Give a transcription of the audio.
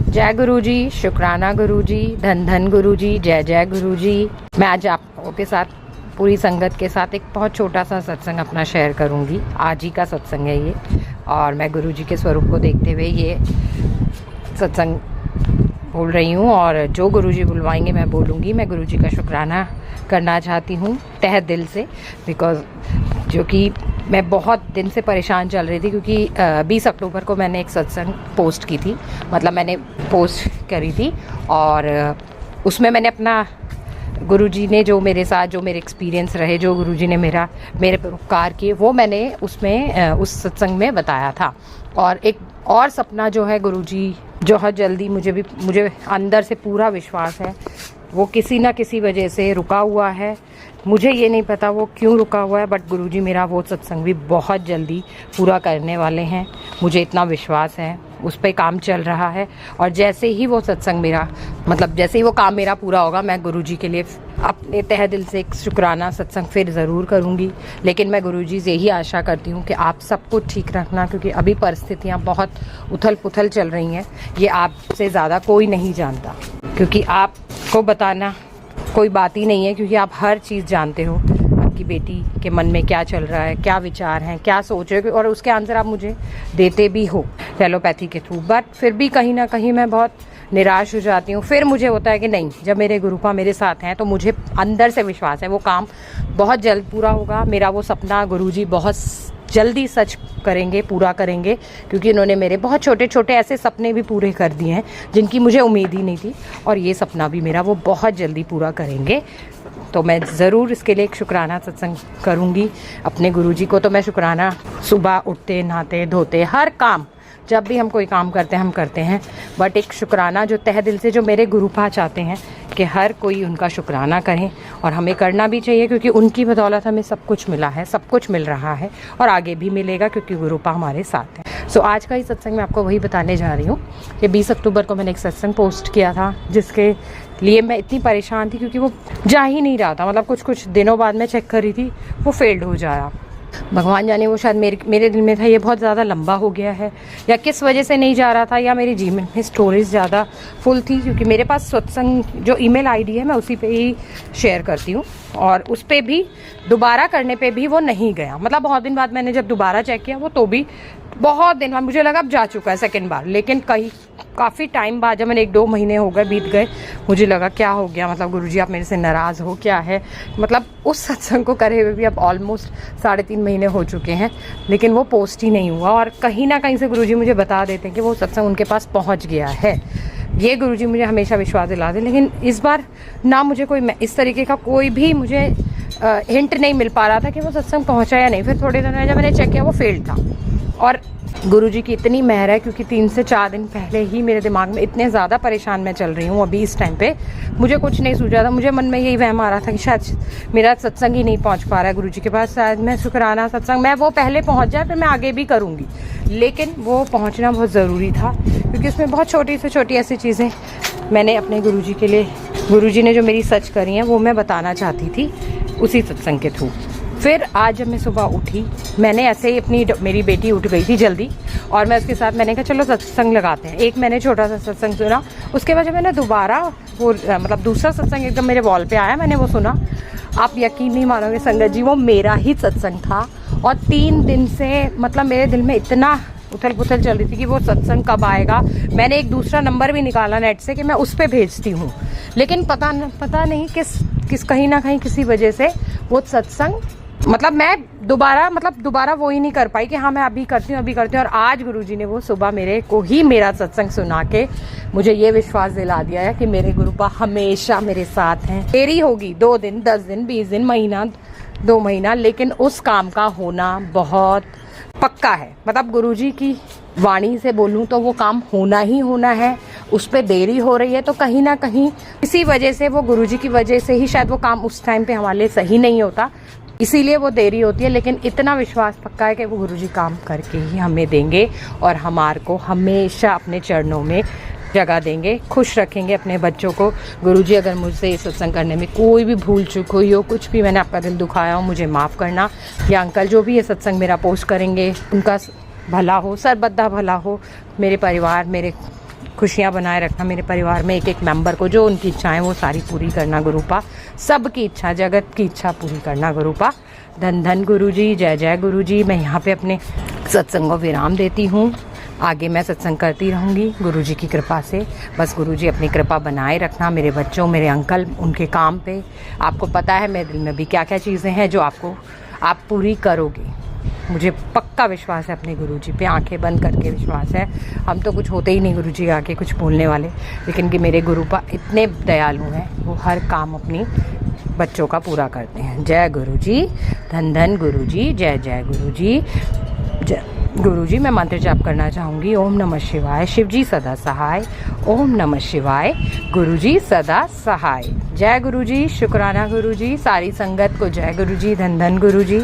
जय गुरु जी, शुक्राना गुरु जी, धन धन गुरु जी, जय जय गुरु जी। मैं आज आप लोगों के साथ पूरी संगत के साथ एक बहुत छोटा सा सत्संग अपना शेयर करूंगी। आज ही का सत्संग है ये, और मैं गुरु जी के स्वरूप को देखते हुए ये सत्संग बोल रही हूँ। और जो गुरु जी बुलवाएंगे मैं बोलूँगी। मैं गुरु जी का शुक्राना करना चाहती हूँ तहे दिल से, बिकॉज़ जो कि मैं बहुत दिन से परेशान चल रही थी, क्योंकि 20 अक्टूबर को मैंने एक सत्संग पोस्ट की थी, मतलब मैंने पोस्ट करी थी, और उसमें मैंने अपना गुरुजी ने जो मेरे साथ जो मेरे एक्सपीरियंस रहे, जो गुरुजी ने मेरे पर उपकार किए, वो मैंने उसमें उस सत्संग में बताया था। और एक और सपना जो है गुरुजी जो हर जल्दी मुझे अंदर से पूरा विश्वास है वो किसी ना किसी वजह से रुका हुआ है। मुझे ये नहीं पता वो क्यों रुका हुआ है, बट गुरुजी मेरा वो सत्संग भी बहुत जल्दी पूरा करने वाले हैं। मुझे इतना विश्वास है, उस पर काम चल रहा है। और जैसे ही वो सत्संग मेरा जैसे ही वो काम मेरा पूरा होगा, मैं गुरुजी के लिए अपने तहे दिल से एक शुक्राना सत्संग फिर ज़रूर करूँगी। लेकिन मैं गुरुजी से यही आशा करती हूँ कि आप सबको ठीक रखना, क्योंकि अभी परिस्थितियाँ बहुत उथल पुथल चल रही हैं। ये आपसे ज़्यादा कोई नहीं जानता, क्योंकि आपको बताना कोई बात ही नहीं है, क्योंकि आप हर चीज़ जानते हो। आपकी बेटी के मन में क्या चल रहा है, क्या विचार हैं, क्या सोच रहे हो, और उसके आंसर आप मुझे देते भी हो टेलोपैथी के थ्रू। बट फिर भी कहीं ना कहीं मैं बहुत निराश हो जाती हूँ। फिर मुझे होता है कि नहीं, जब मेरे गुरुपा मेरे साथ हैं तो मुझे अंदर से विश्वास है वो काम बहुत जल्द पूरा होगा। मेरा वो सपना गुरुजी बहुत जल्दी सच करेंगे, पूरा करेंगे, क्योंकि इन्होंने मेरे बहुत छोटे छोटे ऐसे सपने भी पूरे कर दिए हैं जिनकी मुझे उम्मीद ही नहीं थी, और ये सपना भी मेरा वो बहुत जल्दी पूरा करेंगे। तो मैं ज़रूर इसके लिए एक शुक्राना सत्संग करूँगी अपने गुरुजी को। तो मैं शुक्राना सुबह उठते नहाते धोते हर काम, जब भी हम कोई काम करते हैं हम करते हैं, बट एक शुक्राना जो तहे दिल से जो मेरे गुरुपा चाहते हैं कि हर कोई उनका शुक्राना करें, और हमें करना भी चाहिए, क्योंकि उनकी बदौलत हमें सब कुछ मिला है, सब कुछ मिल रहा है, और आगे भी मिलेगा, क्योंकि गुरुपा हमारे साथ हैं। सो आज का ही सत्संग मैं आपको वही बताने जा रही हूँ कि 20 अक्टूबर को मैंने एक सत्संग पोस्ट किया था, जिसके लिए मैं इतनी परेशान थी क्योंकि वो जा ही नहीं रहा था। मतलब कुछ दिनों बाद मैं चेक कर रही थी, वो फेल्ड हो जा रहा। भगवान जाने वो शायद मेरे दिल में था ये बहुत ज़्यादा लंबा हो गया है, या किस वजह से नहीं जा रहा था, या मेरी जीवन में स्टोरेज ज़्यादा फुल थी, क्योंकि मेरे पास सत्संग जो ईमेल आईडी है मैं उसी पे ही शेयर करती हूँ, और उस पर भी दोबारा करने पे भी वो नहीं गया। मतलब बहुत दिन बाद मैंने जब दोबारा चेक किया वो, तो भी बहुत दिन बाद मुझे लगा अब जा चुका है सेकेंड बार। लेकिन काफ़ी टाइम बाद, जब मैंने 1-2 महीने हो गए बीत गए, मुझे लगा क्या हो गया, मतलब गुरुजी आप मेरे से नाराज़ हो क्या है। मतलब उस सत्संग को करे हुए भी अब ऑलमोस्ट 3.5 महीने हो चुके हैं, लेकिन वो पोस्ट ही नहीं हुआ। और कहीं ना कहीं से गुरुजी मुझे बता देते हैं कि वो सत्संग उनके पास पहुंच गया है। ये गुरुजी मुझे हमेशा विश्वास दिला दे, लेकिन इस बार ना मुझे कोई इस तरीके का कोई भी मुझे हिंट नहीं मिल पा रहा था कि वो सत्संग पहुंचा या नहीं। फिर थोड़े दिन में जब मैंने चेक किया वो फेल्ड था। और गुरुजी की इतनी मेहर है, क्योंकि 3 से 4 दिन पहले ही मेरे दिमाग में इतने ज़्यादा परेशान मैं चल रही हूँ। अभी इस टाइम पे मुझे कुछ नहीं सूझा था, मुझे मन में यही वहम आ रहा था कि शायद मेरा सत्संग ही नहीं पहुँच पा रहा है गुरुजी के पास। शायद मैं शुक्राना सत्संग मैं वो पहले पहुँच जाए, फिर मैं आगे भी करूँगी, लेकिन वो पहुँचना बहुत ज़रूरी था, क्योंकि उसमें बहुत छोटी से छोटी ऐसी चीज़ें मैंने अपने गुरुजी के लिए, गुरुजी ने जो मेरी सच करी हैं वो मैं बताना चाहती थी उसी सत्संग के थ्रू। फिर आज जब मैं सुबह उठी, मैंने ऐसे ही मेरी बेटी उठ गई थी जल्दी, और मैं उसके साथ मैंने कहा चलो सत्संग लगाते हैं। एक मैंने छोटा सा सत्संग सुना, उसके बाद जब मैंने दोबारा वो दूसरा सत्संग एकदम मेरे वॉल पे आया, मैंने वो सुना। आप यकीन नहीं मानोगे संगत जी, वो मेरा ही सत्संग था। और 3 दिन से मतलब मेरे दिल में इतना उथल पुथल चल रही थी कि वो सत्संग कब आएगा। मैंने एक दूसरा नंबर भी निकाला नेट से कि मैं उस पर भेजती हूँ, लेकिन पता नहीं किस कहीं ना कहीं किसी वजह से वो सत्संग मैं दोबारा वो ही नहीं कर पाई कि हाँ मैं अभी करती हूँ। और आज गुरुजी ने वो सुबह मेरे को ही मेरा सत्संग सुना के मुझे ये विश्वास दिला दिया है कि मेरे गुरुपा हमेशा मेरे साथ हैं। देरी होगी 2 दिन, 10 दिन, 20 दिन, महीना, 2 महीना, लेकिन उस काम का होना बहुत पक्का है। मतलब गुरुजी की वाणी से बोलूं तो वो काम होना ही होना है। उस पर देरी हो रही है तो कहीं ना कहीं इसी वजह से, वो गुरुजी की वजह से ही शायद वो काम उस टाइम पे हमारे लिए सही नहीं होता, इसीलिए वो देरी होती है। लेकिन इतना विश्वास पक्का है कि वो गुरुजी काम करके ही हमें देंगे, और हमारे को हमेशा अपने चरणों में जगह देंगे, खुश रखेंगे अपने बच्चों को। गुरुजी अगर मुझसे सत्संग करने में कोई भी भूल चूक हुई हो, कुछ भी मैंने आपका दिल दुखाया हो, मुझे माफ़ करना। या अंकल जो भी ये सत्संग मेरा पोस्ट करेंगे उनका भला हो, सर्वदा भला हो, मेरे परिवार, मेरे खुशियाँ बनाए रखना मेरे परिवार में, एक एक मेंबर को जो उनकी इच्छाएं वो सारी पूरी करना गुरुपा, सबकी इच्छा, जगत की इच्छा पूरी करना गुरुपा। धन धन गुरुजी, जय जय गुरुजी। मैं यहाँ पे अपने सत्संग को विराम देती हूँ। आगे मैं सत्संग करती रहूँगी गुरुजी की कृपा से। बस गुरुजी अपनी कृपा बनाए रखना मेरे बच्चों, मेरे अंकल, उनके काम पे। आपको पता है मेरे दिल में भी क्या क्या चीज़ें हैं जो आप पूरी करोगे। मुझे पक्का विश्वास है अपने गुरुजी पे, आंखें बंद करके विश्वास है। हम तो कुछ होते ही नहीं गुरुजी आके कुछ बोलने वाले, लेकिन कि मेरे गुरुपा इतने दयालु हैं, वो हर काम अपनी बच्चों का पूरा करते हैं। जय गुरुजी, धन धन गुरुजी, जय जय गुरुजी। जय गुरुजी। मैं मंत्र जाप करना चाहूँगी। ओम नमः शिवाय। शिवजी सदा सहाय। ओम नमः शिवाय। गुरुजी सदा सहाय। जय गुरुजी। शुक्राना गुरुजी। सारी संगत को जय गुरुजी, धन धन गुरुजी।